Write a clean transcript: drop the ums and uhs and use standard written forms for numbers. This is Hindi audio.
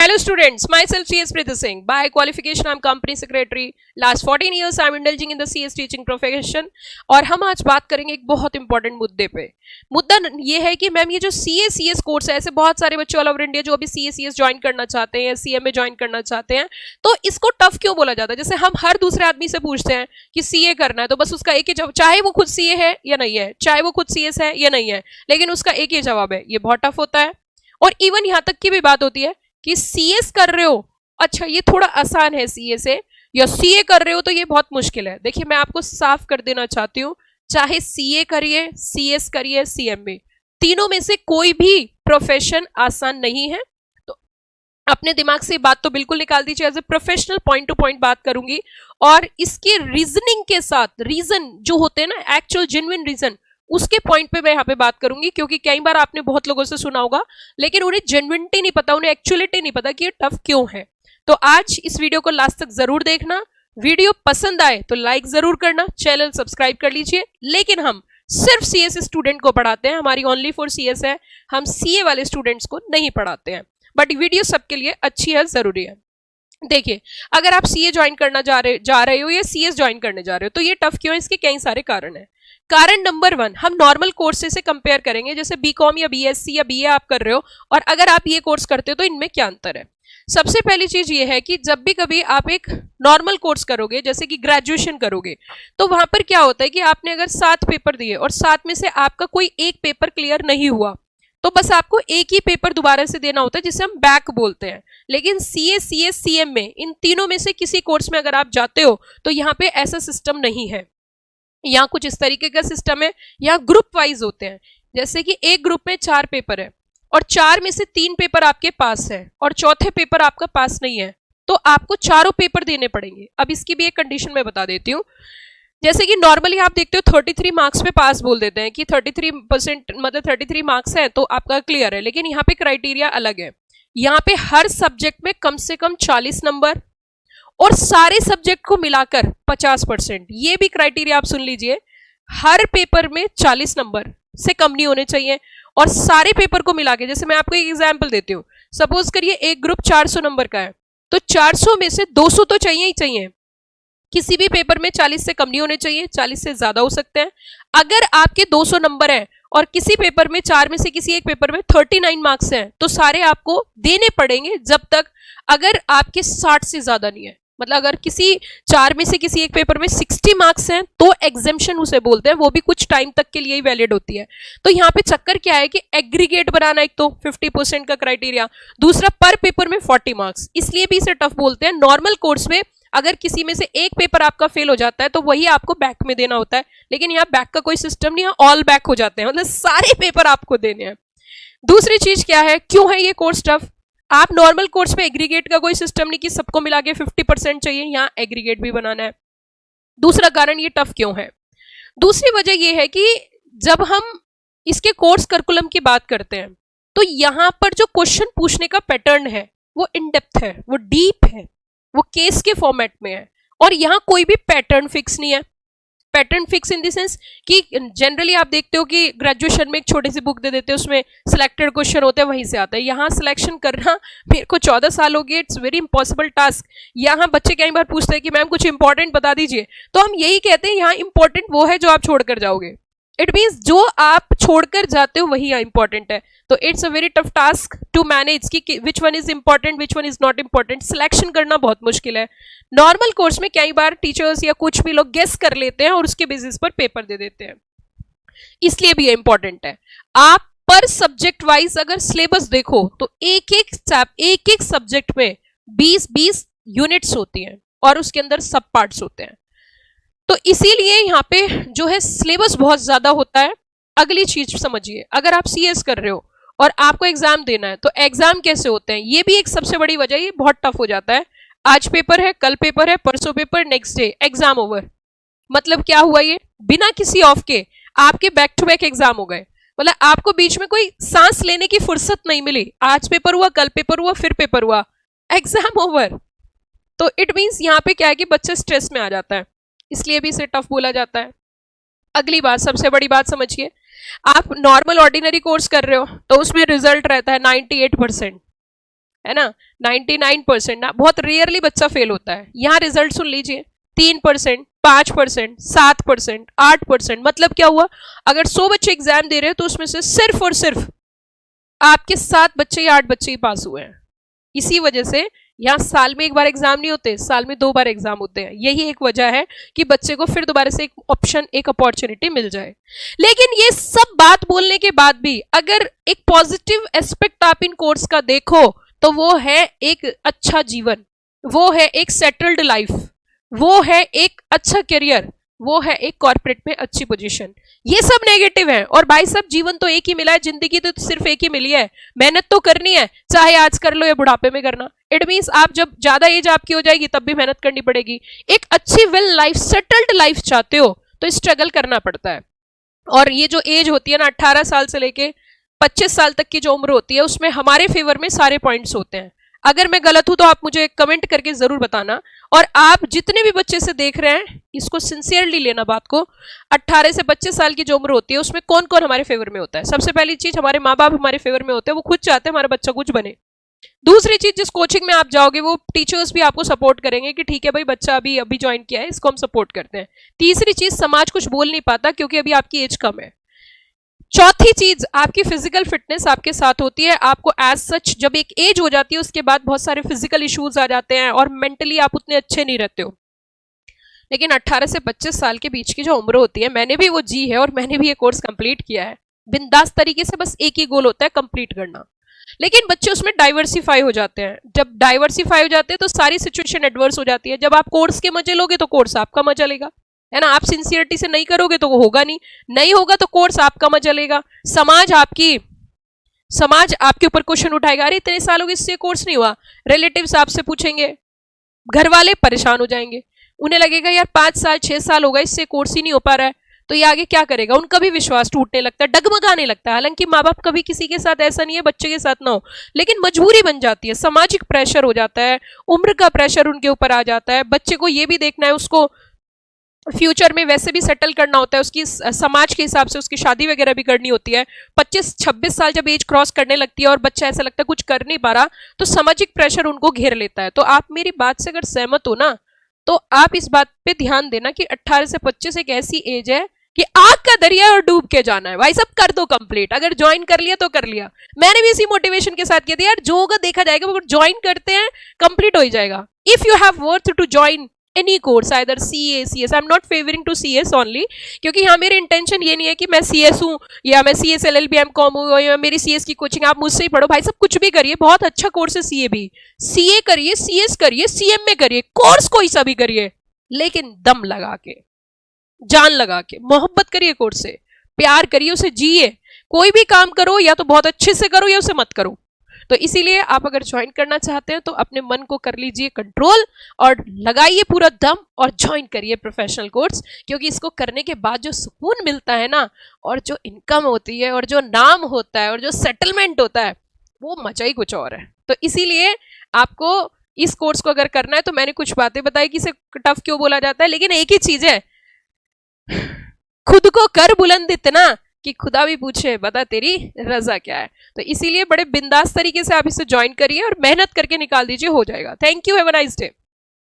Hello students, myself CS Priti Singh. By qualification I'm company secretary. Last 14 years I'm indulging in the CS teaching profession. और हम आज बात करेंगे एक बहुत इंपॉर्टेंट मुद्दे पे। मुद्दा ये है कि मैम ये जो CS कोर्स है, ऐसे बहुत सारे बच्चे ऑल ओवर इंडिया जो अभी CS ज्वाइन करना चाहते हैं, CMA ज्वाइन करना चाहते हैं, तो इसको टफ क्यों बोला जाता है? जैसे हम हर दूसरे आदमी से पूछते हैं कि CA करना है तो बस उसका एक ही जवाब, चाहे वो खुद CA है या नहीं है, चाहे वो खुद CS है या नहीं है, लेकिन उसका एक ही जवाब है, ये बहुत टफ होता है। और इवन यहाँ तक की भी बात होती है कि CS कर रहे हो, अच्छा ये थोड़ा आसान है CA से, या CA कर रहे हो तो ये बहुत मुश्किल है। देखिए मैं आपको साफ कर देना चाहती हूँ, चाहे CA करिए, CS करिए, CMA, तीनों में से कोई भी प्रोफेशन आसान नहीं है। तो अपने दिमाग से बात तो बिल्कुल निकाल दीजिए। As a professional point to point बात करूंगी और इसके रीजनिंग के साथ, रीजन जो होते हैं ना, एक्चुअल जेन्युइन रीजन, उसके पॉइंट पे मैं यहाँ पे बात करूंगी। क्योंकि कई बार आपने बहुत लोगों से सुना होगा लेकिन उन्हें जेन्युइनिटी नहीं पता, उन्हें एक्चुअलिटी नहीं पता कि ये टफ क्यों है। तो आज इस वीडियो को लास्ट तक जरूर देखना। वीडियो पसंद आए तो लाइक जरूर करना, चैनल सब्सक्राइब कर लीजिए। लेकिन हम सिर्फ CS स्टूडेंट को पढ़ाते हैं, हमारी ओनली फॉर CS है, हम CA वाले स्टूडेंट्स को नहीं पढ़ाते हैं। बट वीडियो सबके लिए अच्छी है, जरूरी है। देखिए अगर आप CA ज्वाइन करना जा रहे हो या CS ज्वाइन करने जा रहे हो तो ये टफ क्यों है, इसके कई सारे कारण हैं। कारण नंबर 1, हम नॉर्मल कोर्सेज से कंपेयर करेंगे, जैसे BCom या BSc या BA आप कर रहे हो और अगर आप ये कोर्स करते हो तो इनमें क्या अंतर है। सबसे पहली चीज ये है कि जब भी कभी आप एक नॉर्मल कोर्स करोगे, जैसे कि ग्रेजुएशन करोगे, तो वहां पर क्या होता है कि आपने अगर 7 पेपर दिए और 7 में से आपका कोई एक पेपर क्लियर नहीं हुआ तो बस आपको एक ही पेपर दोबारा से देना होता है, जिसे हम बैक बोलते हैं। लेकिन CA, CS, CMA इन तीनों में से किसी कोर्स में अगर आप जाते हो तो यहाँ पे ऐसा सिस्टम नहीं है। यहाँ कुछ इस तरीके का सिस्टम है, यहाँ ग्रुप वाइज होते हैं। जैसे कि एक ग्रुप में 4 पेपर है और 4 में से 3 पेपर आपके पास है और चौथे पेपर आपका पास नहीं है, तो आपको चारों पेपर देने पड़ेंगे। अब इसकी भी एक कंडीशन मैं बता देती हूँ। जैसे कि नॉर्मली आप देखते हो 33 मार्क्स पे पास बोल देते हैं कि 33% मतलब 33 मार्क्स है तो आपका क्लियर है, लेकिन यहाँ पे क्राइटेरिया अलग है। यहाँ पे हर सब्जेक्ट में कम से कम 40 नंबर और सारे सब्जेक्ट को मिलाकर 50%, ये भी क्राइटेरिया आप सुन लीजिए। हर पेपर में 40 नंबर से कम नहीं होने चाहिए और सारे पेपर को मिला के, जैसे मैं आपको एक एग्जाम्पल देती हूँ, सपोज करिए एक ग्रुप 400 नंबर का है तो 400 में से 200 तो चाहिए ही चाहिए। किसी भी पेपर में 40 से कम नहीं होने चाहिए, 40 से ज्यादा हो सकते हैं। अगर आपके 200 नंबर हैं और किसी पेपर में 4 में से किसी एक पेपर में 39 मार्क्स हैं तो सारे आपको देने पड़ेंगे, जब तक अगर आपके 60 से ज्यादा नहीं है। मतलब अगर किसी 4 में से किसी एक पेपर में 60 मार्क्स हैं तो एग्जेम्पशन उसे बोलते हैं, वो भी कुछ टाइम तक के लिए ही वैलिड होती है। तो यहाँ पे चक्कर क्या है कि एग्रीगेट बनाना, एक तो 50% का क्राइटेरिया, दूसरा पर पेपर में 40 मार्क्स, इसलिए भी इसे टफ बोलते हैं। नॉर्मल कोर्स में अगर किसी में से एक पेपर आपका फेल हो जाता है तो वही आपको बैक में देना होता है, लेकिन यहाँ बैक का कोई सिस्टम नहीं है, ऑल बैक हो जाते हैं, मतलब सारे पेपर आपको देने हैं। दूसरी चीज क्या है, क्यों है ये कोर्स टफ? आप नॉर्मल कोर्स पे एग्रीगेट का कोई सिस्टम नहीं कि सबको मिला के 50% चाहिए, यहाँ एग्रीगेट भी बनाना है। दूसरा कारण ये टफ क्यों है, दूसरी वजह ये है कि जब हम इसके कोर्स करिकुलम की बात करते हैं तो यहाँ पर जो क्वेश्चन पूछने का पैटर्न है वो इन डेप्थ है, वो डीप है, वो केस के फॉर्मेट में है और यहाँ कोई भी पैटर्न फिक्स नहीं है। Pattern fix in the sense कि जनरली आप देखते हो कि ग्रेजुएशन में एक छोटी सी बुक दे देते हैं, उसमें सिलेक्टेड क्वेश्चन होते हैं, वहीं से आता है। यहाँ सिलेक्शन करना मेरे को 14 साल हो गए, इट्स वेरी इंपॉसिबल टास्क। यहाँ बच्चे कई बार पूछते हैं कि मैम कुछ इंपॉर्टेंट बता दीजिए, तो हम यही कहते हैं यहाँ इंपॉर्टेंट वो है जो आप छोड़कर जाओगे। इट मीन्स जो आप छोड़कर जाते हो वही इंपॉर्टेंट है। तो it's a very tough task to manage कि which one is important, which one is not important. Selection करना बहुत मुश्किल है। नॉर्मल कोर्स में कई बार टीचर्स या कुछ भी लोग गेस कर लेते हैं और उसके बेसिस पर पेपर दे देते हैं, इसलिए भी ये इंपॉर्टेंट है। आप पर सब्जेक्ट वाइज अगर सिलेबस देखो तो एक एक सब्जेक्ट में 20-20 यूनिट्स होती हैं और उसके अंदर सब पार्ट्स होते हैं, तो इसीलिए यहाँ पे जो है सिलेबस बहुत ज्यादा होता है। अगली चीज समझिए, अगर आप CS कर रहे हो और आपको एग्जाम देना है तो एग्जाम कैसे होते हैं, ये भी एक सबसे बड़ी वजह, ये बहुत टफ हो जाता है। आज पेपर है, कल पेपर है, परसों paper, next day exam over. मतलब क्या हुआ, ये बिना किसी ऑफ के आपके बैक टू बैक एग्जाम हो गए। मतलब आपको बीच में कोई सांस लेने की फुर्सत नहीं मिली, आज पेपर हुआ, कल पेपर हुआ, फिर पेपर हुआ, एग्जाम ओवर। तो इट मीन्स यहाँ पे क्या है कि बच्चा स्ट्रेस में आ जाता है, इसलिए भी इसे टफ बोला जाता है। अगली बात, सबसे बड़ी बात समझिए, आप नॉर्मल ऑर्डिनरी कोर्स कर रहे हो तो उसमें रिजल्ट रहता है 98%, है ना, 99% ना, बहुत रेयरली बच्चा फेल होता है। यहाँ रिजल्ट सुन लीजिए, 3%, 5%, 7%, 8%। मतलब क्या हुआ, अगर 100 बच्चे एग्जाम दे रहे हैं तो उसमें से सिर्फ और सिर्फ आपके 7 बच्चे या 8 बच्चे ही पास हुए हैं। इसी वजह से यहाँ साल में एक बार एग्जाम नहीं होते, साल में 2 बार एग्जाम होते हैं। यही एक वजह है कि बच्चे को फिर दोबारा से एक ऑप्शन, एक अपॉर्चुनिटी मिल जाए। लेकिन ये सब बात बोलने के बाद भी अगर एक पॉजिटिव एस्पेक्ट आप इन कोर्स का देखो तो वो है एक अच्छा जीवन, वो है एक सेटल्ड लाइफ, वो है एक अच्छा करियर, वो है एक कॉर्पोरेट में अच्छी पोजीशन। ये सब नेगेटिव है। और भाई साहब जीवन तो एक ही मिला है, जिंदगी तो सिर्फ एक ही मिली है, मेहनत तो करनी है, चाहे आज कर लो या बुढ़ापे में करना। इट मीन्स आप जब ज्यादा एज आपकी हो जाएगी तब भी मेहनत करनी पड़ेगी। एक अच्छी वेल लाइफ, सेटल्ड लाइफ चाहते हो तो स्ट्रगल करना पड़ता है। और ये जो एज होती है ना, 18 साल से लेके 25 साल तक की जो उम्र होती है, उसमें हमारे फेवर में सारे पॉइंट्स होते हैं। अगर मैं गलत हूं तो आप मुझे कमेंट करके जरूर बताना। और आप जितने भी बच्चे से देख रहे हैं, इसको सिंसियरली लेना बात को। 18 से 25 साल की जो उम्र होती है उसमें कौन कौन हमारे फेवर में होता है? सबसे पहली चीज, हमारे माँ बाप हमारे फेवर में होते हैं, वो खुद चाहते हैं हमारा बच्चा कुछ बने। दूसरी चीज, जिस कोचिंग में आप जाओगे वो टीचर्स भी आपको सपोर्ट करेंगे कि ठीक है भाई, बच्चा अभी ज्वाइन किया है, इसको हम सपोर्ट करते हैं। तीसरी चीज, समाज कुछ बोल नहीं पाता क्योंकि अभी आपकी एज कम है। चौथी चीज, आपकी फिजिकल फिटनेस आपके साथ होती है। आपको एज सच जब एक एज हो जाती है उसके बाद बहुत सारे फिजिकल इश्यूज आ जाते हैं और मेंटली आप उतने अच्छे नहीं रहते हो। लेकिन 18 से 25 साल के बीच की जो उम्र होती है, मैंने भी वो जी है और मैंने भी ये कोर्स कंप्लीट किया है बिंदास तरीके से। बस एक ही गोल होता है, कंप्लीट करना। लेकिन बच्चे उसमें डाइवर्सिफाई हो जाते हैं। जब डाइवर्सिफाई हो जाते हैं तो सारी सिचुएशन एडवर्स हो जाती है। जब आप कोर्स के मजे लोगे तो कोर्स आपका मजा लेगा, है ना। आप सिंसियरिटी से नहीं करोगे तो वो होगा नहीं, नहीं होगा तो कोर्स आपका मजा लेगा। समाज आपके ऊपर क्वेश्चन उठाएगा, अरे इतने साल हो गए इससे कोर्स नहीं हुआ। रिलेटिव्स आपसे पूछेंगे, घर वाले परेशान हो जाएंगे, उन्हें लगेगा यार 5 साल 6 साल हो गए इससे कोर्स ही नहीं हो पा रहा है, तो ये आगे क्या करेगा। उनका भी विश्वास टूटने लगता है, डगमगाने लगता है। हालांकि माँ बाप कभी किसी के साथ ऐसा नहीं है बच्चे के साथ ना हो, लेकिन मजबूरी बन जाती है, सामाजिक प्रेशर हो जाता है, उम्र का प्रेशर उनके ऊपर आ जाता है। बच्चे को ये भी देखना है, उसको फ्यूचर में वैसे भी सेटल करना होता है, उसकी समाज के हिसाब से उसकी शादी वगैरह भी करनी होती है। 25-26 साल जब एज क्रॉस करने लगती है और बच्चा ऐसा लगता है कुछ कर नहीं पा रहा, तो सामाजिक प्रेशर उनको घेर लेता है। तो आप मेरी बात से अगर सहमत हो ना, तो आप इस बात पे ध्यान देना कि 18 से 25 एक ऐसी एज है कि आग का दरिया और डूब के जाना है। भाई सब कर दो कंप्लीट, अगर ज्वाइन कर लिया तो कर लिया। मैंने भी इसी मोटिवेशन के साथ किया था यार, जो होगा देखा जाएगा, अगर ज्वाइन करते हैं कंप्लीट हो ही जाएगा। If you have worth to join any course, either CA CS, I am not favouring to CS only, क्योंकि यहाँ मेरी इंटेंशन ये नहीं है कि मैं CS हूँ या मैं CS LLB MCOM हूँ या मेरी CS की कोचिंग आप मुझसे ही पढ़ो। भाई सब कुछ भी करिए, बहुत अच्छा कोर्स है CA भी, CA करिए, CS करिए, CMA करिए, कोर्स कोई सा भी करिए, लेकिन दम लगा के, जान लगा के, मोहब्बत करिए कोर्स से, प्यार करिए, उसे जिए। कोई भी काम करो या तो बहुत अच्छे से करो या उसे मत करो। तो इसीलिए आप अगर ज्वाइन करना चाहते हैं तो अपने मन को कर लीजिए कंट्रोल और लगाइए पूरा दम और ज्वाइन करिए प्रोफेशनल कोर्स, क्योंकि इसको करने के बाद जो सुकून मिलता है ना, और जो इनकम होती है और जो नाम होता है और जो सेटलमेंट होता है, वो मजा ही कुछ और है। तो इसीलिए आपको इस कोर्स को अगर करना है, तो मैंने कुछ बातें बताई कि इसे टफ क्यों बोला जाता है, लेकिन एक ही चीज है, खुद को कर बुलंद इतना कि खुदा भी पूछे बता तेरी रजा क्या है। तो इसीलिए बड़े बिंदास तरीके से आप इसे ज्वाइन करिए और मेहनत करके निकाल दीजिए, हो जाएगा। Thank you, have a nice day.